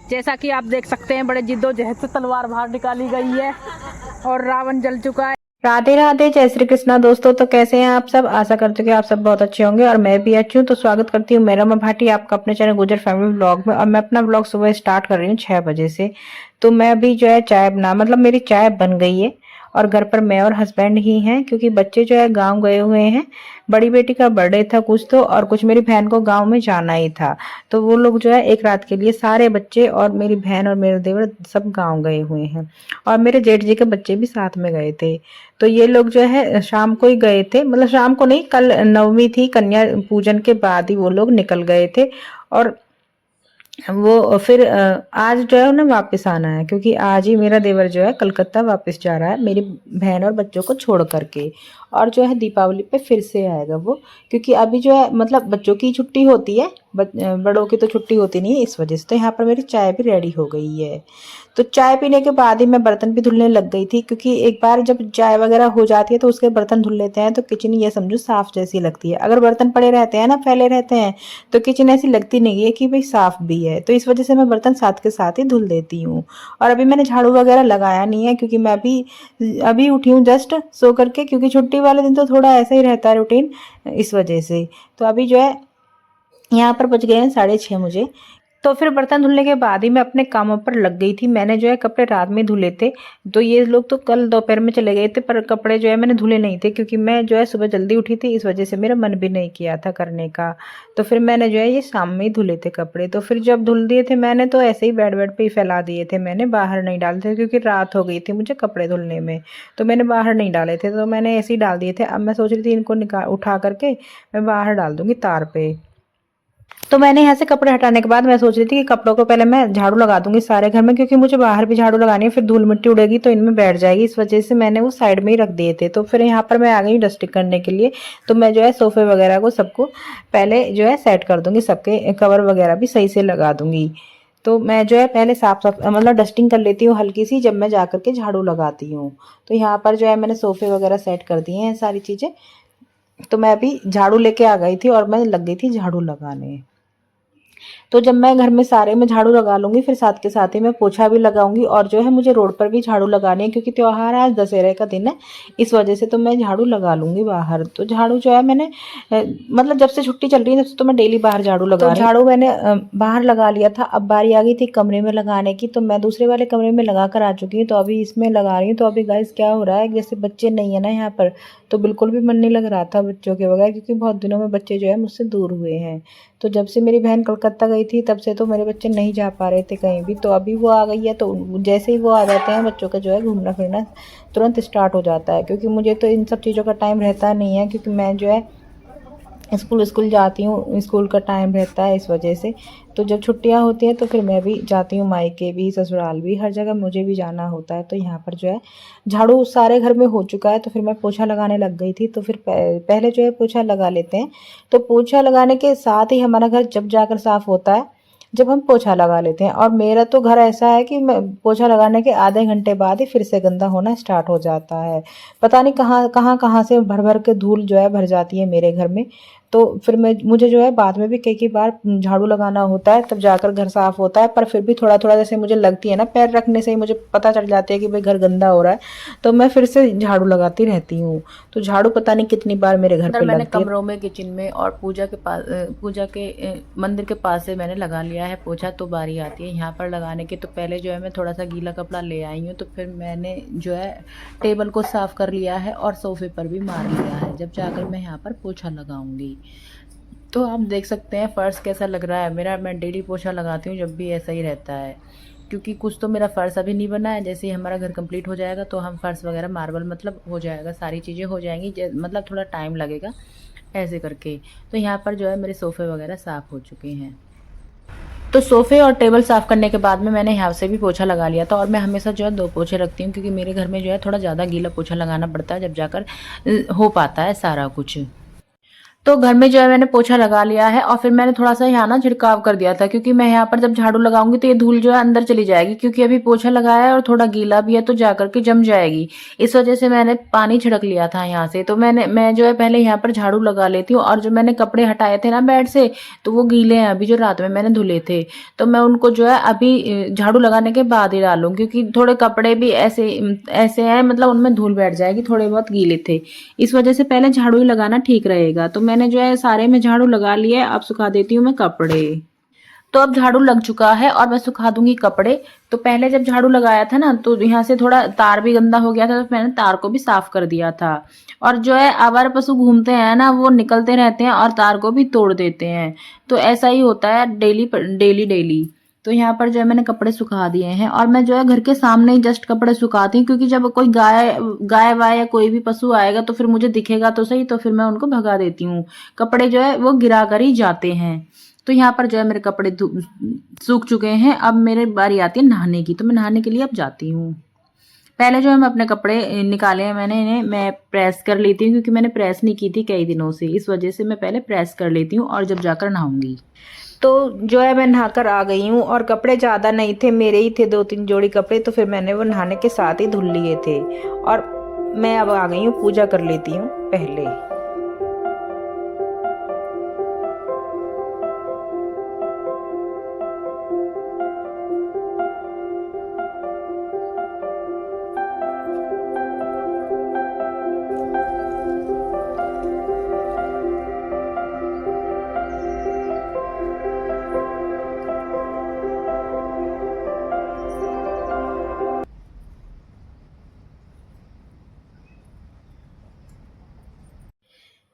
जैसा कि आप देख सकते हैं बड़े जिद्दोजहद से तलवार बाहर निकाली गई है और रावण जल चुका है। राधे राधे, जय श्री कृष्णा दोस्तों। तो कैसे हैं आप सब? आशा करती हूँ कि आप सब बहुत अच्छे होंगे और मैं भी अच्छी हूँ। तो स्वागत करती हूँ मेरा भाटी आपका अपने चैनल गुजर फैमिली ब्लॉग में। और मैं अपना ब्लॉग सुबह स्टार्ट कर रही हूँ 6 बजे से। तो मैं अभी जो है चाय बना मतलब मेरी चाय बन गई है और घर पर मैं और हस्बैंड ही हैं क्योंकि बच्चे जो है गांव गए हुए हैं। बड़ी बेटी का बर्थडे था कुछ तो, और कुछ मेरी बहन को गांव में जाना ही था। तो वो लोग जो है एक रात के लिए सारे बच्चे और मेरी बहन और मेरे देवर सब गांव गए हुए हैं। और मेरे जेठ जी के बच्चे भी साथ में गए थे। तो ये लोग जो है शाम को ही गए थे, मतलब शाम को नहीं, कल नवमी थी, कन्या पूजन के बाद ही वो लोग निकल गए थे। और वो फिर आज जो है उन्हें वापस आना है क्योंकि आज ही मेरा देवर जो है कलकत्ता वापस जा रहा है मेरी बहन और बच्चों को छोड़ करके। और जो है दीपावली पे फिर से आएगा वो, क्योंकि अभी जो है मतलब बच्चों की छुट्टी होती है, बड़ों की तो छुट्टी होती नहीं है, इस वजह से। तो यहाँ पर मेरी चाय भी रेडी हो गई है। तो चाय पीने के बाद ही मैं बर्तन भी धुलने लग गई थी क्योंकि एक बार जब चाय वगैरह हो जाती है तो उसके बर्तन धुल लेते हैं तो किचन ये समझो साफ जैसी लगती है। अगर बर्तन पड़े रहते हैं ना, फैले रहते हैं, तो किचन ऐसी लगती नहीं है कि भाई साफ भी है। तो इस वजह से मैं बर्तन साथ के साथ ही धुल देती हूँ। और अभी मैंने झाड़ू वगैरह लगाया नहीं है क्योंकि मैं अभी उठी हूँ जस्ट सो करके, क्योंकि छुट्टी वाले दिन तो थोड़ा ऐसा ही रहता है रूटीन, इस वजह से। तो अभी जो है यहाँ पर बज गए हैं 6:30 मुझे। तो फिर बर्तन धुलने के बाद ही मैं अपने कामों पर लग गई थी। मैंने जो है कपड़े रात में धुले थे। तो ये लोग तो कल दोपहर में चले गए थे, पर कपड़े जो है मैंने धुले नहीं थे क्योंकि मैं जो है सुबह जल्दी उठी थी, इस वजह से मेरा मन भी नहीं किया था करने का। तो फिर मैंने जो है ये शाम में ही धुले थे कपड़े। तो फिर जब धुल दिए थे मैंने तो ऐसे ही बेड पे ही फैला दिए थे, मैंने बाहर नहीं डाले थे क्योंकि रात हो गई थी मुझे कपड़े धुलने में। तो मैंने बाहर नहीं डाले थे, तो मैंने ऐसे ही डाल दिए थे। अब मैं सोच रही थी इनको उठा करके मैं बाहर डाल दूंगी तार पे। तो मैंने यहाँ से कपड़े हटाने के बाद मैं सोच रही थी कि कपड़ों को पहले मैं झाड़ू लगा दूंगी सारे घर में, क्योंकि मुझे बाहर भी झाड़ू लगानी है, फिर धूल मिट्टी उड़ेगी तो इनमें बैठ जाएगी, इस वजह से मैंने वो साइड में ही रख दिए थे। तो फिर यहाँ पर मैं आ गई डस्टिंग करने के लिए। तो मैं जो है सोफे वगैरह को सबको पहले जो है सेट कर दूंगी, सबके कवर वगैरह भी सही से लगा दूंगी। तो मैं जो है पहले साफ मतलब डस्टिंग कर लेती हूँ हल्की सी, जब मैं जा करके झाड़ू लगाती हूँ। तो यहाँ पर जो है मैंने सोफे वगैरह सेट कर दिए हैं सारी चीज़ें। तो मैं अभी झाड़ू लेके आ गई थी और मैं लग गई थी झाड़ू लगाने। तो जब मैं घर में सारे में झाड़ू लगा लूंगी फिर साथ के साथ ही मैं पोछा भी लगाऊंगी। और जो है मुझे रोड पर भी झाड़ू लगानी है क्योंकि त्योहार आज दशहरे का दिन है, इस वजह से तो मैं झाड़ू लगा लूंगी बाहर। तो झाड़ू जो है मैंने मतलब जब से छुट्टी चल रही है तब से तो मैं डेली बाहर झाड़ू लगा रही हूँ। झाड़ू मैंने बाहर लगा लिया था, अब बारी आ गई थी कमरे में लगाने की। तो मैं दूसरे वाले कमरे में लगा कर आ चुकी हूँ, तो अभी इसमें लगा रही हूँ। तो अभी गाइस क्या हो रहा है, जैसे बच्चे नहीं है ना यहाँ पर, तो बिल्कुल भी मन नहीं लग रहा था बच्चों के बगैर, क्योंकि बहुत दिनों में बच्चे जो है मुझसे दूर हुए हैं। तो जब से मेरी बहन कलकत्ता गई थी तब से तो मेरे बच्चे नहीं जा पा रहे थे कहीं भी। तो अभी वो आ गई है, तो जैसे ही वो आ जाते हैं बच्चों का जो है घूमना फिरना तुरंत स्टार्ट हो जाता है, क्योंकि मुझे तो इन सब चीज़ों का टाइम रहता नहीं है, क्योंकि मैं जो है स्कूल जाती हूँ, स्कूल का टाइम रहता है, इस वजह से। तो जब छुट्टियाँ होती हैं तो फिर मैं भी जाती हूँ, मायके भी ससुराल भी, हर जगह मुझे भी जाना होता है। तो यहाँ पर जो है झाड़ू सारे घर में हो चुका है, तो फिर मैं पोछा लगाने लग गई थी। तो फिर पहले जो है पोछा लगा लेते हैं। तो पोछा लगाने के साथ ही हमारा घर जब जाकर साफ़ होता है जब हम पोछा लगा लेते हैं। और मेरा तो घर ऐसा है कि मैं पोछा लगाने के आधे घंटे बाद ही फिर से गंदा होना स्टार्ट हो जाता है। पता नहीं कहाँ से भर भर के धूल जो है भर जाती है मेरे घर में। तो फिर मुझे जो है बाद में भी कई बार झाड़ू लगाना होता है, तब जाकर घर साफ होता है। पर फिर भी थोड़ा थोड़ा जैसे मुझे लगती है ना, पैर रखने से ही मुझे पता चल जाती है कि भाई घर गंदा हो रहा है, तो मैं फिर से झाड़ू लगाती रहती हूँ। तो झाड़ू पता नहीं कितनी बार मेरे घर पे मैंने लगती है। कमरों में, किचन में और पूजा के पास, मंदिर के पास से मैंने लगा लिया है पोछा। तो बारी आती है यहाँ पर लगाने की। तो पहले जो है मैं थोड़ा सा गीला कपड़ा ले आई हूँ, तो फिर मैंने जो है टेबल को साफ़ कर लिया है और सोफे पर भी मार लिया है, जब जाकर मैं यहाँ पर पोछा लगाऊंगी। तो आप देख सकते हैं फ़र्श कैसा लग रहा है मेरा। मैं डेली पोछा लगाती हूँ जब भी ऐसा ही रहता है, क्योंकि कुछ तो मेरा फ़र्श अभी नहीं बना है। जैसे ही हमारा घर कंप्लीट हो जाएगा तो हम फ़र्श वगैरह मार्बल मतलब हो जाएगा, सारी चीज़ें हो जाएंगी, मतलब थोड़ा टाइम लगेगा ऐसे करके। तो यहाँ पर जो है मेरे सोफ़े वगैरह साफ़ हो चुके हैं। तो सोफ़े और टेबल साफ़ करने के बाद में मैंने यहाँ से भी पोछा लगा लिया था। और मैं हमेशा जो है 2 पोछे रखती हूँ, क्योंकि मेरे घर में जो है थोड़ा ज़्यादा गीला पोछा लगाना पड़ता है, जब जाकर हो पाता है सारा कुछ। तो घर में जो है मैंने पोछा लगा लिया है और फिर मैंने थोड़ा सा यहाँ ना छिड़काव कर दिया था, क्योंकि मैं यहाँ पर जब झाड़ू लगाऊंगी तो ये धूल जो है अंदर चली जाएगी, क्योंकि अभी पोछा लगाया है और थोड़ा गीला भी है तो जाकर के जम जाएगी। इस वजह से मैंने पानी छिड़क लिया था यहाँ से। तो मैं जो है पहले यहाँ पर झाड़ू लगा लेती हूँ, और जो मैंने कपड़े हटाए थे ना बेड से, तो वो गीले हैं अभी, जो रात में मैंने धुले थे, तो मैं उनको जो है अभी झाड़ू लगाने के बाद ही डालूँ, क्योंकि थोड़े कपड़े भी ऐसे ऐसे हैं, मतलब उनमें धूल बैठ जाएगी, थोड़े बहुत गीले थे। इस वजह से पहले झाड़ू ही लगाना ठीक रहेगा। तो मैंने जो है सारे में झाड़ू लगा लिया है, अब सुखा देती हूँ मैं कपड़े। तो अब झाड़ू लग चुका है और मैं सुखा दूंगी कपड़े। तो पहले जब झाड़ू लगाया था ना, तो यहाँ से थोड़ा तार भी गंदा हो गया था, तो मैंने तार को भी साफ कर दिया था। और जो है आवारा पशु घूमते हैं ना, वो निकलते रहते हैं और तार को भी तोड़ देते हैं। तो ऐसा ही होता है डेली डेली डेली। तो यहाँ पर जो है मैंने कपड़े सुखा दिए हैं, और मैं जो है घर के सामने ही जस्ट कपड़े सुखाती हूँ, क्योंकि जब कोई गाय गाय वाय या कोई भी पशु आएगा तो फिर मुझे दिखेगा तो सही, तो फिर मैं उनको भगा देती हूँ। कपड़े जो है वो गिरा कर ही जाते हैं। तो यहाँ पर जो है मेरे कपड़े सूख चुके हैं। अब मेरी बारी आती है नहाने की, तो मैं नहाने के लिए अब जाती हूँ। पहले जो है मैं अपने कपड़े निकाले हैं, मैंने इन्हें मैं प्रेस कर लेती हूँ, क्योंकि मैंने प्रेस नहीं की थी कई दिनों से, इस वजह से मैं पहले प्रेस कर लेती हूँ और जब जाकर नहाऊंगी। तो जो है मैं नहाकर आ गई हूँ, और कपड़े ज़्यादा नहीं थे, मेरे ही थे 2-3 जोड़ी कपड़े, तो फिर मैंने वो नहाने के साथ ही धुल लिए थे। और मैं अब आ गई हूँ, पूजा कर लेती हूँ पहले।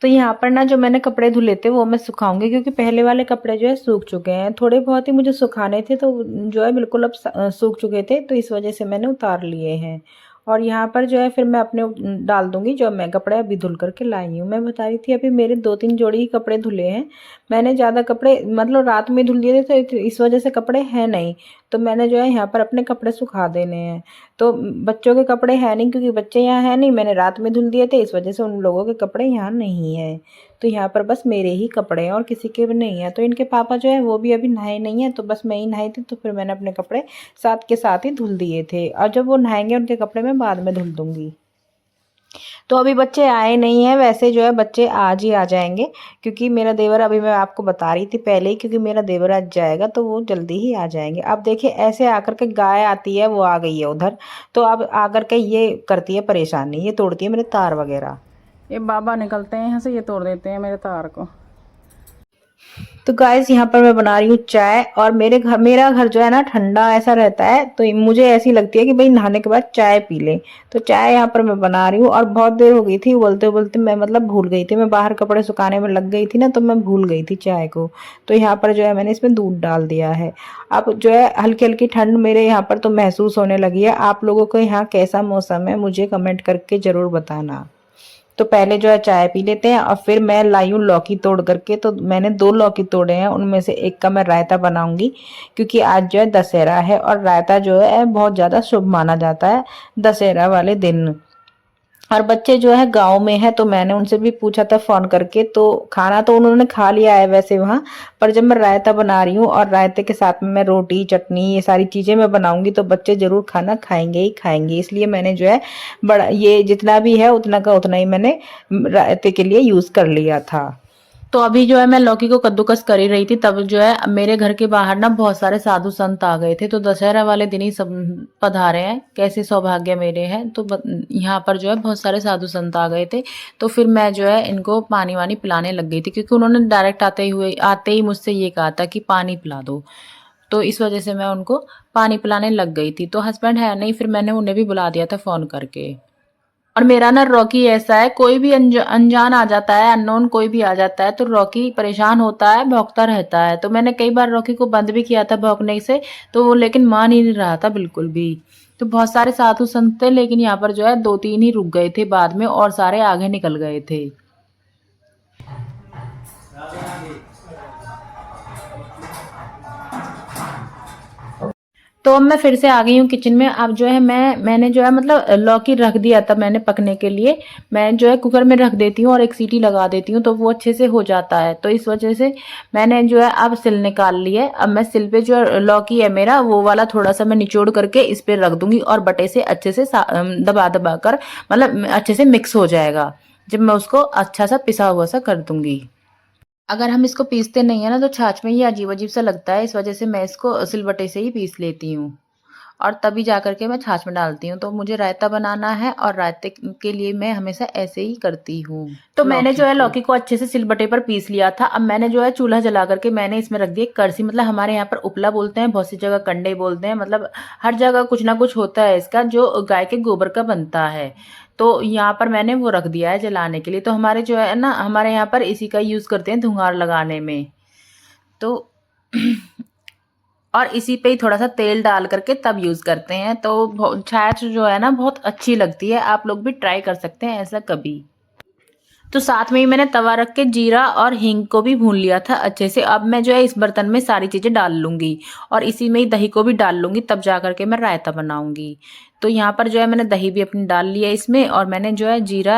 तो यहाँ पर ना जो मैंने कपड़े धुले थे वो मैं सुखाऊंगी, क्योंकि पहले वाले कपड़े जो है सूख चुके हैं। थोड़े बहुत ही मुझे सुखाने थे, तो जो है बिल्कुल अब सूख चुके थे, तो इस वजह से मैंने उतार लिए हैं। और यहाँ पर जो है फिर मैं अपने डाल दूंगी जो मैं कपड़े अभी धुल करके लाई हूँ। मैं बता रही थी अभी मेरे 2-3 जोड़ी ही कपड़े धुले हैं। मैंने ज़्यादा कपड़े मतलब रात में धुल दिए थे, तो इस वजह से कपड़े हैं नहीं। तो मैंने जो है यहाँ पर अपने कपड़े सुखा देने हैं। तो बच्चों के कपड़े हैं नहीं, क्योंकि बच्चे यहाँ हैं नहीं, मैंने रात में धुल दिए थे, इस वजह से उन लोगों के कपड़े यहाँ नहीं है। तो यहाँ पर बस मेरे ही कपड़े हैं और किसी के भी नहीं है। तो इनके पापा जो है वो भी अभी नहाए नहीं है, तो बस मैं ही नहाई थी, तो फिर मैंने अपने कपड़े साथ के साथ ही धुल दिए थे। और जब वो नहाएंगे उनके कपड़े मैं बाद में धुल दूंगी। तो अभी बच्चे आए नहीं हैं, वैसे जो है बच्चे आज ही आ जाएंगे, क्योंकि मेरा देवर, अभी मैं आपको बता रही थी पहले ही, क्योंकि मेरा देवर आज जाएगा तो वो जल्दी ही आ जाएंगे। अब देखिए ऐसे आकर के गाय आती है, वो आ गई है उधर, तो अब आकर के ये करती है परेशानी, ये तोड़ती है मेरे तार वगैरह। ये बाबा निकलते हैं यहाँ से, ये तोड़ देते हैं मेरे तार को। तो गाइस यहाँ पर मैं बना रही हूँ चाय, और मेरा घर जो है ना ठंडा ऐसा रहता है, तो मुझे ऐसी लगती है कि भाई नहाने के बाद चाय पी लें। तो चाय यहाँ पर मैं बना रही हूँ, और बहुत देर हो गई थी उबलते उबलते, मैं मतलब भूल गई थी, मैं बाहर कपड़े सुखाने में लग गई थी ना, तो मैं भूल गई थी चाय को। तो यहाँ पर जो है मैंने इसमें दूध डाल दिया है। अब जो है हल्की हल्की ठंड मेरे यहाँ पर तो महसूस होने लगी है। आप लोगों को यहाँ कैसा मौसम है मुझे कमेंट करके जरूर बताना। तो पहले जो है चाय पी लेते हैं, और फिर मैं लाई हूँ लौकी तोड़ करके। तो मैंने 2 लौकी तोड़े हैं, उनमें से एक का मैं रायता बनाऊंगी, क्योंकि आज जो है दशहरा है, और रायता जो है बहुत ज़्यादा शुभ माना जाता है दशहरा वाले दिन। और बच्चे जो है गांव में है, तो मैंने उनसे भी पूछा था फोन करके, तो खाना तो उन्होंने खा लिया है वैसे वहाँ पर। जब मैं रायता बना रही हूँ और रायते के साथ में मैं रोटी चटनी ये सारी चीजें मैं बनाऊंगी, तो बच्चे जरूर खाना खाएंगे ही खाएंगे। इसलिए मैंने जो है बड़ा ये जितना भी है उतना का उतना ही मैंने रायते के लिए यूज कर लिया था। तो अभी जो है मैं लौकी को कद्दूकस कर ही रही थी, तब जो है मेरे घर के बाहर ना बहुत सारे साधु संत आ गए थे। तो दशहरा वाले दिन ही सब पधारे हैं, कैसे सौभाग्य मेरे हैं। तो यहाँ पर जो है बहुत सारे साधु संत आ गए थे। तो फिर मैं जो है इनको पानी वानी पिलाने लग गई थी, क्योंकि उन्होंने डायरेक्ट आते ही मुझसे ये कहा था कि पानी पिला दो। तो इस वजह से मैं उनको पानी पिलाने लग गई थी। तो हस्बैंड है नहीं, फिर मैंने उन्हें भी बुला दिया था फ़ोन करके। और मेरा ना रॉकी ऐसा है, कोई भी अनजान आ जाता है, अननोन कोई भी आ जाता है, तो रॉकी परेशान होता है, भौंकता रहता है। तो मैंने कई बार रॉकी को बंद भी किया था भौंकने से, तो वो लेकिन मान ही नहीं रहा था बिल्कुल भी। तो बहुत सारे साधु संत थे, लेकिन यहाँ पर जो है 2-3 ही रुक गए थे बाद में, और सारे आगे निकल गए थे। तो अब मैं फिर से आ गई हूँ किचन में। अब जो है मैंने जो है मतलब लौकी रख दिया था मैंने पकने के लिए। मैं जो है कुकर में रख देती हूँ और एक सीटी लगा देती हूँ तो वो अच्छे से हो जाता है। तो इस वजह से मैंने जो है अब सिल निकाल ली है। अब मैं सिल पे जो लौकी है मेरा वो वाला थोड़ा सा मैं निचोड़ करके इस पे रख दूंगी और बटे से अच्छे से दबा दबा कर मतलब अच्छे से मिक्स हो जाएगा जब मैं उसको अच्छा सा पिसा हुआ सा कर दूंगी। अगर हम इसको पीसते नहीं है ना तो छाछ में ये अजीब अजीब सा लगता है। इस वजह से मैं इसको सिलबट्टे से ही पीस लेती हूँ और तभी जा करके मैं छाछ में डालती हूँ। तो मुझे रायता बनाना है और रायते के लिए मैं हमेशा ऐसे ही करती हूँ। तो मैंने जो है लौकी को अच्छे से सिलबट्टे पर पीस लिया था। अब मैंने जो है चूल्हा जला करके मैंने इसमें रख दिया करसी, मतलब हमारे यहाँ पर उपला बोलते हैं, बहुत सी जगह कंडे बोलते हैं, मतलब हर जगह कुछ ना कुछ होता है इसका जो गाय के गोबर का बनता है। तो यहाँ पर मैंने वो रख दिया है जलाने के लिए। तो हमारे जो है ना हमारे यहाँ पर इसी का यूज़ करते हैं धुंगार लगाने में। तो और इसी पे ही थोड़ा सा तेल डाल करके तब यूज़ करते हैं। तो छाछ जो है ना बहुत अच्छी लगती है, आप लोग भी ट्राई कर सकते हैं ऐसा कभी। तो साथ में ही मैंने तवा रख के जीरा और हींग को भी भून लिया था अच्छे से। अब मैं जो है इस बर्तन में सारी चीज़ें डाल लूँगी और इसी में ही दही को भी डाल लूँगी, तब जा करके मैं रायता बनाऊँगी। तो यहाँ पर जो है मैंने दही भी अपनी डाल लिया इसमें और मैंने जो है जीरा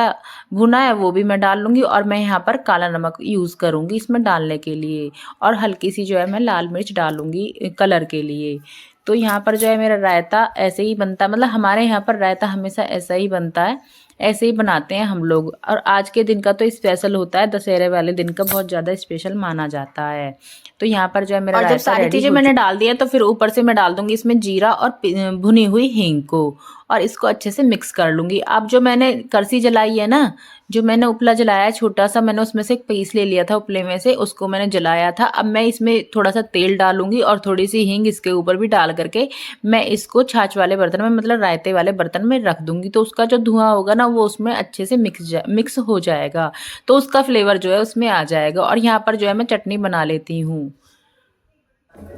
भुना है वो भी मैं डाल लूँगी और मैं यहाँ पर काला नमक यूज़ करूँगी इसमें डालने के लिए और हल्की सी जो है मैं लाल मिर्च डालूँगी कलर के लिए। तो यहाँ पर जो है मेरा रायता ऐसे ही बनता है, मतलब हमारे यहाँ पर रायता हमेशा ऐसा ही बनता है, ऐसे ही बनाते हैं हम लोग। और आज के दिन का तो स्पेशल होता है, दशहरे वाले दिन का बहुत ज़्यादा स्पेशल माना जाता है। तो यहाँ पर जो है मेरा जब सारी चीज़ें मैंने डाल दी है तो फिर ऊपर से मैं डाल दूंगी इसमें जीरा और भुनी हुई हींग को और इसको अच्छे से मिक्स कर लूँगी। अब जो मैंने करसी जलाई है ना, जो मैंने उपला जलाया है छोटा सा, मैंने उसमें से एक पीस ले लिया था उपले में से, उसको मैंने जलाया था। अब मैं इसमें थोड़ा सा तेल डालूंगी और थोड़ी सी हींग इसके ऊपर भी डाल करके मैं इसको छाछ वाले बर्तन में मतलब रायते वाले बर्तन में रख दूंगी। तो उसका जो धुआं होगा ना वो उसमें अच्छे से मिक्स हो जाएगा, तो उसका फ्लेवर जो है उसमें आ जाएगा। और यहाँ पर जो है मैं चटनी बना लेती हूँ।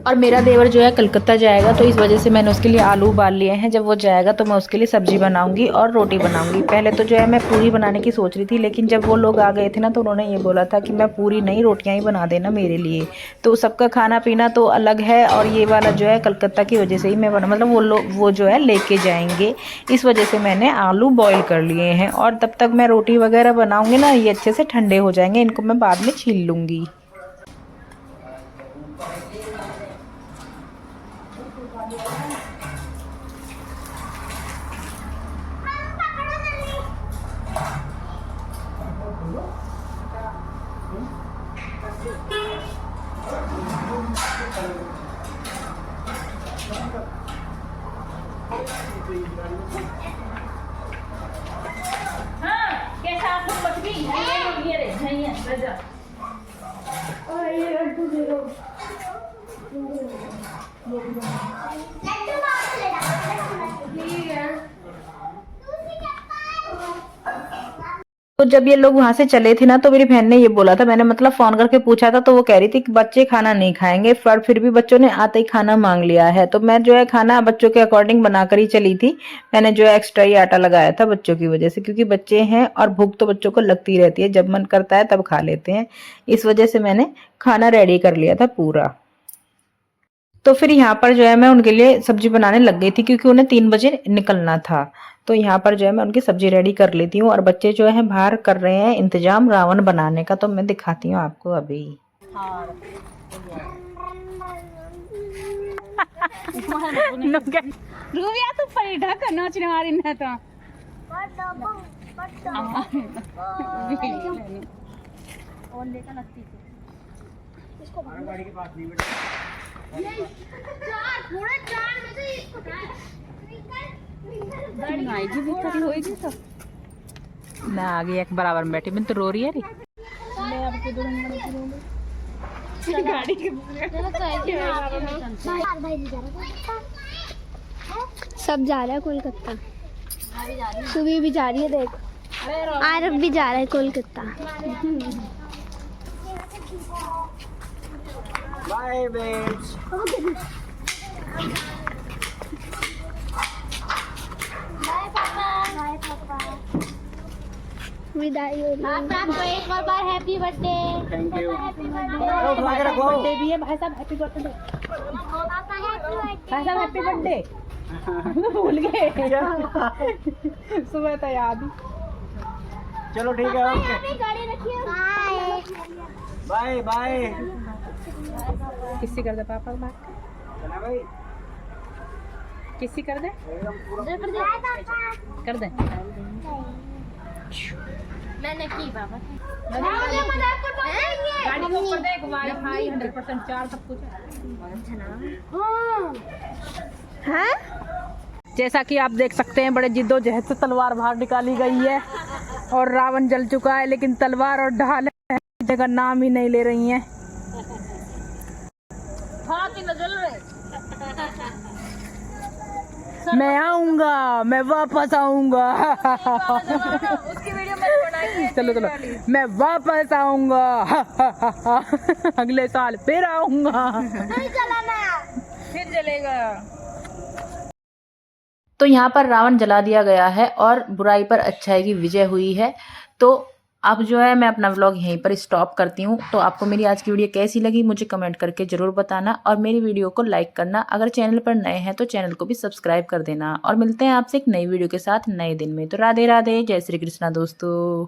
और मेरा देवर जो है कलकत्ता जाएगा तो इस वजह से मैंने उसके लिए आलू उबाल लिए हैं। जब वो जाएगा तो मैं उसके लिए सब्जी बनाऊंगी और रोटी बनाऊंगी। पहले तो जो है मैं पूरी बनाने की सोच रही थी, लेकिन जब वो लोग आ गए थे ना तो उन्होंने ये बोला था कि मैं पूरी नहीं रोटियां ही बना देना मेरे लिए। तो सबका खाना पीना तो अलग है और ये वाला जो है कलकत्ता की वजह से ही मैं मतलब वो जो है लेके जाएंगे, इस वजह से मैंने आलू बॉयल कर लिए हैं। और तब तक मैं रोटी वगैरह बनाऊँगी ना, ये अच्छे से ठंडे हो जाएंगे, इनको मैं बाद में छील लूँगी। तो जब ये लोग वहां से चले थे ना तो मेरी बहन ने ये बोला था, मैंने मतलब फोन करके पूछा था तो वो कह रही थी कि बच्चे खाना नहीं खाएंगे, पर फिर भी बच्चों ने आते ही खाना मांग लिया है। तो मैं जो है खाना बच्चों के अकॉर्डिंग बनाकर ही चली थी। मैंने जो है एक्स्ट्रा ही आटा लगाया था बच्चों की वजह से, क्योंकि बच्चे हैं और भूख तो बच्चों को लगती रहती है, जब मन करता है तब खा लेते हैं। इस वजह से मैंने खाना रेडी कर लिया था पूरा। तो फिर यहाँ पर जो है मैं उनके लिए सब्जी बनाने लग गई थी, क्योंकि उन्हें 3 बजे निकलना था। तो यहाँ पर जो है मैं उनकी सब्जी रेडी कर लेती हूँ और बच्चे जो है बाहर कर रहे हैं इंतजाम रावण बनाने का। तो मैं दिखाती हूँ आपको अभी। रूबिया तो परीठा करना चिनारी न तो और लेकर लगती थी इसको गाड़ी के पास नहीं बैठा पूरे 4 में तो इसको गाड़ी आई जी भी खड़ी हुई थी तो मैं आगे एक बराबर में बैठी, मैं तो रो रही है रे। मैं आपको दूंगा गाड़ी के सब जा रहा है कोलकाता, सुबह भी जा रही है, देख आरब भी जा रहा है कोलकाता। Bye bets. विदाई हो रही है। आपको एक और बार happy birthday. Thank you. Birthday भी है भाई साहब, happy birthday. Faisal happy birthday. भूल गए। सुबह तो याद ही। चलो ठीक है, ओके, गाड़ी रखिए। बाय। Bye bye. किसी कर दे पापा को बात। चला भाई, किसी कर दे। कर दे। मैंने की पापा। गाड़ी को ऊपर देख, वाईफाई 100% चार्ज सब कुछ है। जैसा कि आप देख सकते हैं बड़े जिद्दोजहद से तलवार बाहर निकाली गई है और रावण जल चुका है, लेकिन तलवार और ढाल जगह नाम ही नहीं ले रही हैं। मैं आऊंगा, मैं वापस आऊंगा। उसकी वीडियो मत बनाइए। चलो चलो, मैं वापस आऊंगा। अगले साल फिर आऊंगा। नहीं चलाना। फिर जलेगा। तो यहाँ पर रावण जला दिया गया है और बुराई पर अच्छाई की विजय हुई है। तो अब जो है मैं अपना व्लॉग यहीं पर स्टॉप करती हूँ। तो आपको मेरी आज की वीडियो कैसी लगी मुझे कमेंट करके ज़रूर बताना और मेरी वीडियो को लाइक करना। अगर चैनल पर नए हैं तो चैनल को भी सब्सक्राइब कर देना और मिलते हैं आपसे एक नई वीडियो के साथ नए दिन में। तो राधे राधे, जय श्री कृष्णा दोस्तों।